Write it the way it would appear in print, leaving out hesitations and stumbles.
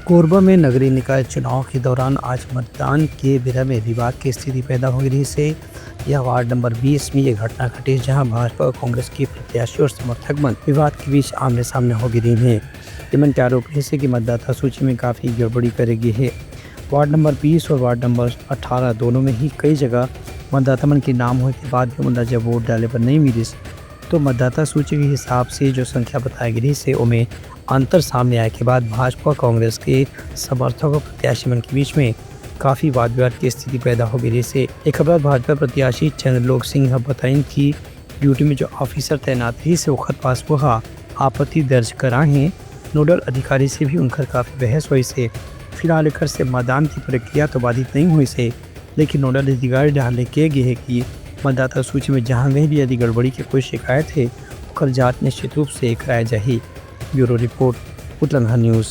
कोरबा में नगरीय निकाय चुनाव के दौरान आज मतदान के विरह में विवाद की स्थिति पैदा हो गई से यह वार्ड नंबर 20 में ये घटना घटी, जहां भाजपा और कांग्रेस के प्रत्याशी और समर्थक मन विवाद के बीच आमने सामने हो गिरी हैं। यमन के आरोप है कि मतदाता सूची में काफ़ी गड़बड़ी करेगी है। वार्ड नंबर 20 और वार्ड नंबर 18 दोनों में ही कई जगह मतदाता मन के नाम होने के बाद भी मुंदाजा वोट डाले पर नहीं मिली, तो मतदाता सूची के हिसाब से जो संख्या बताई गई से उनमें अंतर सामने आए के बाद भाजपा कांग्रेस के समर्थकों और प्रत्याशी मन के बीच में काफ़ी वाद विवाद की स्थिति पैदा हो गई से एक खबर भाजपा प्रत्याशी चंद्रलोक सिंह बताएं कि ड्यूटी में जो ऑफिसर तैनात ही से वक्त पास हुआ आपत्ति दर्ज कराए हैं। नोडल अधिकारी से भी उनकर काफ़ी बहस हुई से फिलहाल लेकर से मतदान की प्रक्रिया तो बाधित नहीं हुई से, लेकिन नोडल अधिकारी डालने के गए है कि मतदाता सूची में जहां कहीं भी यदि गड़बड़ी की कोई शिकायत है, कल जांच निश्चित रूप से कराई जाए। ब्यूरो रिपोर्ट, उतलंघा न्यूज़।